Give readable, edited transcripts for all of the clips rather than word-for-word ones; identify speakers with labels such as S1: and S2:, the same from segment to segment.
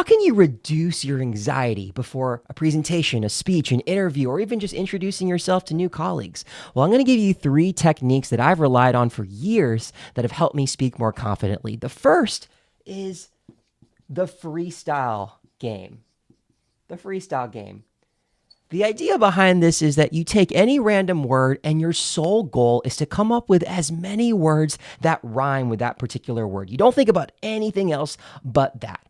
S1: How can you reduce your anxiety before a presentation, a speech, an interview, or even just introducing yourself to new colleagues? Well, I'm going to give you 3 techniques that I've relied on for years that have helped me speak more confidently. The first is the freestyle game. The freestyle game. The idea behind this is that you take any random word and your sole goal is to come up with as many words that rhyme with that particular word. You don't think about anything else but that.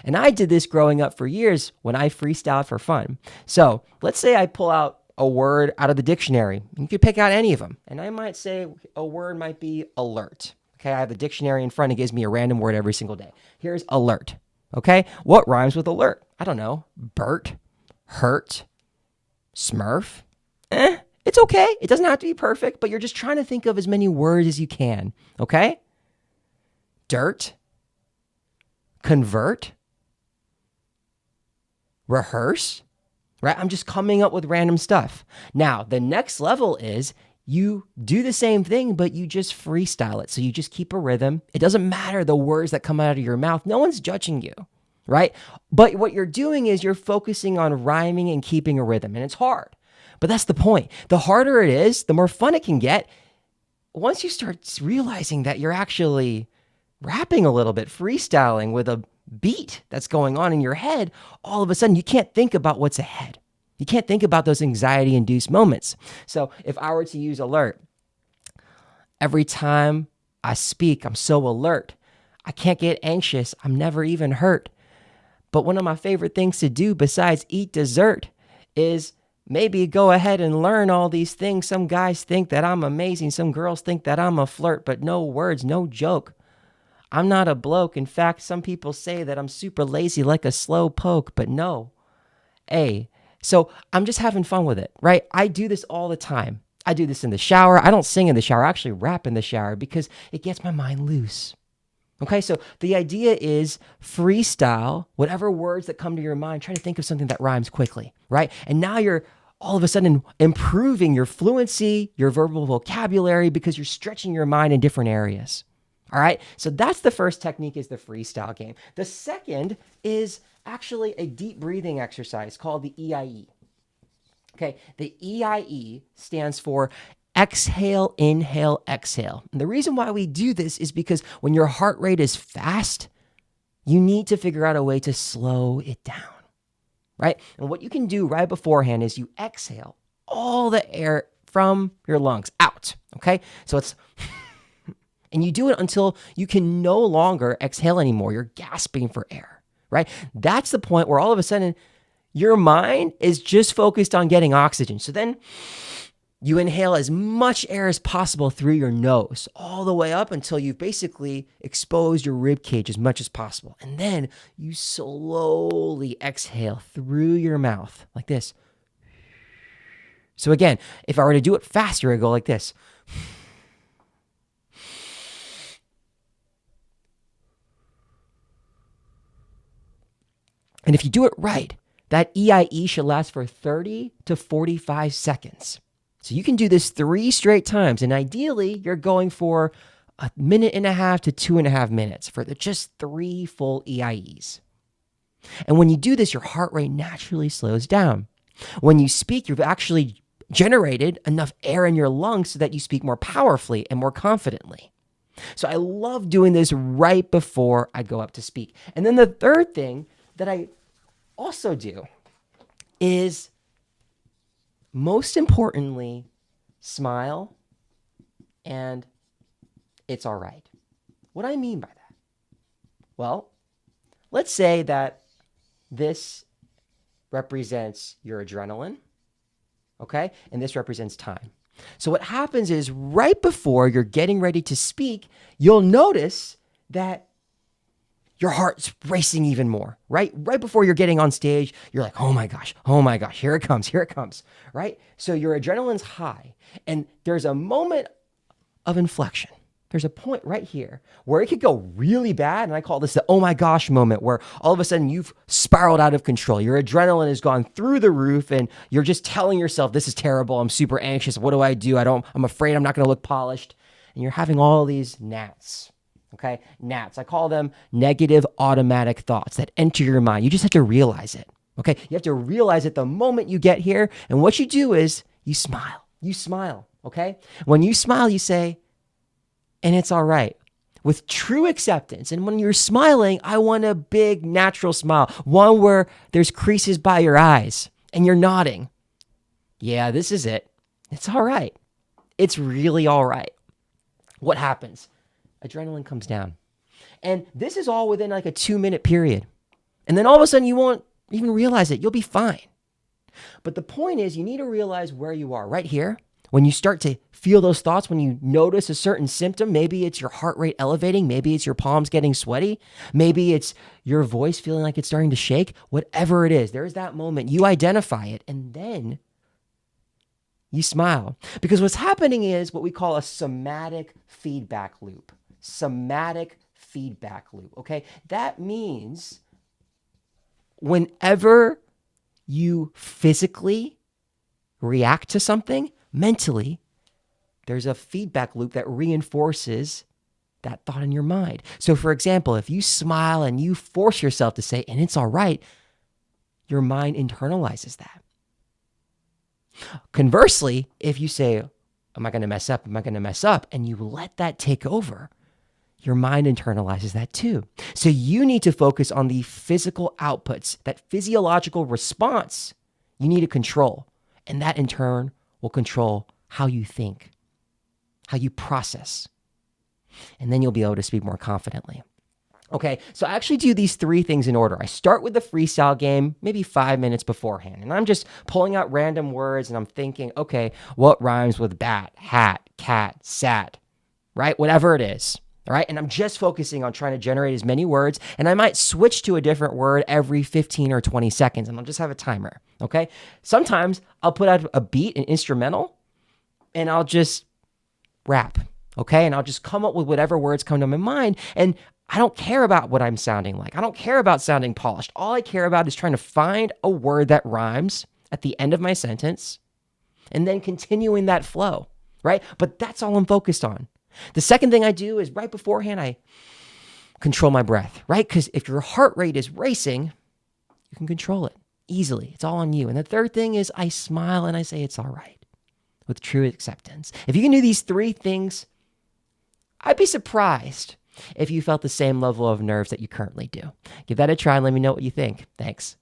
S1: And I did this growing up for years when I freestyled for fun. So let's say I pull out a word out of the dictionary. You could pick out any of them. And I might say a word might be alert. Okay, I have the dictionary in front. It gives me a random word every single day. Here's alert. Okay, what rhymes with alert? I don't know. Bert, hurt, Smurf. It's okay. It doesn't have to be perfect, but you're just trying to think of as many words as you can. Okay? Dirt, convert, rehearse, right? I'm just coming up with random stuff. Now, the next level is you do the same thing, but you just freestyle it. So you just keep a rhythm. It doesn't matter the words that come out of your mouth. No one's judging you, right? But what you're doing is you're focusing on rhyming and keeping a rhythm, and it's hard. But that's the point. The harder it is, the more fun it can get. Once you start realizing that you're actually rapping a little bit, freestyling with a beat that's going on in your head, all of a sudden you can't think about what's ahead. You can't think about those anxiety-induced moments. So if I were to use alert, every time I speak, I'm so alert. I can't get anxious. I'm never even hurt. But one of my favorite things to do besides eat dessert is maybe go ahead and learn all these things. Some guys think that I'm amazing. Some girls think that I'm a flirt, but no words, no joke. I'm not a bloke. In fact, some people say that I'm super lazy like a slow poke, but no. Hey, so I'm just having fun with it, right? I do this all the time. I do this in the shower. I don't sing in the shower. I actually rap in the shower because it gets my mind loose. Okay, so the idea is freestyle, whatever words that come to your mind, try to think of something that rhymes quickly, right? And now you're all of a sudden improving your fluency, your verbal vocabulary, because you're stretching your mind in different areas. All right, so that's the first technique, is the freestyle game. The second is actually a deep breathing exercise called the EIE. Okay, the EIE stands for exhale, inhale, exhale. And the reason why we do this is because when your heart rate is fast, you need to figure out a way to slow it down, right? And what you can do right beforehand is you exhale all the air from your lungs out, okay? So it's, and you do it until you can no longer exhale anymore. You're gasping for air, right? That's the point where all of a sudden your mind is just focused on getting oxygen. So then you inhale as much air as possible through your nose, all the way up until you've basically exposed your rib cage as much as possible. And then you slowly exhale through your mouth like this. So again, if I were to do it faster, I'd go like this. And if you do it right, that EIE should last for 30 to 45 seconds. So you can do this 3 straight times. And ideally, you're going for 1.5 minutes to 2.5 minutes for just 3 full EIEs. And when you do this, your heart rate naturally slows down. When you speak, you've actually generated enough air in your lungs so that you speak more powerfully and more confidently. So I love doing this right before I go up to speak. And then the third thing that I also do is, most importantly, smile and it's all right. What do I mean by that? Well, let's say that this represents your adrenaline, okay? And this represents time. So what happens is right before you're getting ready to speak, you'll notice that your heart's racing even more, right? Right before you're getting on stage, you're like, oh my gosh, here it comes, right? So your adrenaline's high, and there's a moment of inflection. There's a point right here where it could go really bad, and I call this the oh my gosh moment, where all of a sudden you've spiraled out of control. Your adrenaline has gone through the roof, and you're just telling yourself, this is terrible, I'm super anxious, what do? I'm afraid I'm not gonna look polished, and you're having all these gnats. Okay, gnats. I call them negative automatic thoughts that enter your mind. You just have to realize it. Okay, you have to realize it the moment you get here. And what you do is you smile. You smile. Okay, when you smile, you say, and it's all right. With true acceptance. And when you're smiling, I want a big natural smile, one where there's creases by your eyes and you're nodding. Yeah, this is it. It's all right. It's really all right. What happens? Adrenaline comes down. And this is all within like a 2-minute period. And then all of a sudden you won't even realize it. You'll be fine. But the point is you need to realize where you are right here. When you start to feel those thoughts, when you notice a certain symptom, maybe it's your heart rate elevating, maybe it's your palms getting sweaty, maybe it's your voice feeling like it's starting to shake, whatever it is, there's that moment. You identify it and then you smile. Because what's happening is what we call a somatic feedback loop. Somatic feedback loop, okay? That means whenever you physically react to something, mentally, there's a feedback loop that reinforces that thought in your mind. So for example, if you smile and you force yourself to say, and it's all right, your mind internalizes that. Conversely, if you say, am I going to mess up? Am I going to mess up? And you let that take over, your mind internalizes that too. So you need to focus on the physical outputs, that physiological response you need to control. And that in turn will control how you think, how you process. And then you'll be able to speak more confidently. Okay, so I actually do these 3 things in order. I start with the freestyle game maybe 5 minutes beforehand. And I'm just pulling out random words and I'm thinking, okay, what rhymes with bat, hat, cat, sat, right? Whatever it is. All right. And I'm just focusing on trying to generate as many words. And I might switch to a different word every 15 or 20 seconds. And I'll just have a timer. Okay. Sometimes I'll put out a beat, an instrumental, and I'll just rap. Okay. And I'll just come up with whatever words come to my mind. And I don't care about what I'm sounding like. I don't care about sounding polished. All I care about is trying to find a word that rhymes at the end of my sentence and then continuing that flow. Right. But that's all I'm focused on. The second thing I do is right beforehand, I control my breath, right? Because if your heart rate is racing, you can control it easily. It's all on you. And the third thing is I smile and I say it's all right with true acceptance. If you can do these 3 things, I'd be surprised if you felt the same level of nerves that you currently do. Give that a try and let me know what you think. Thanks.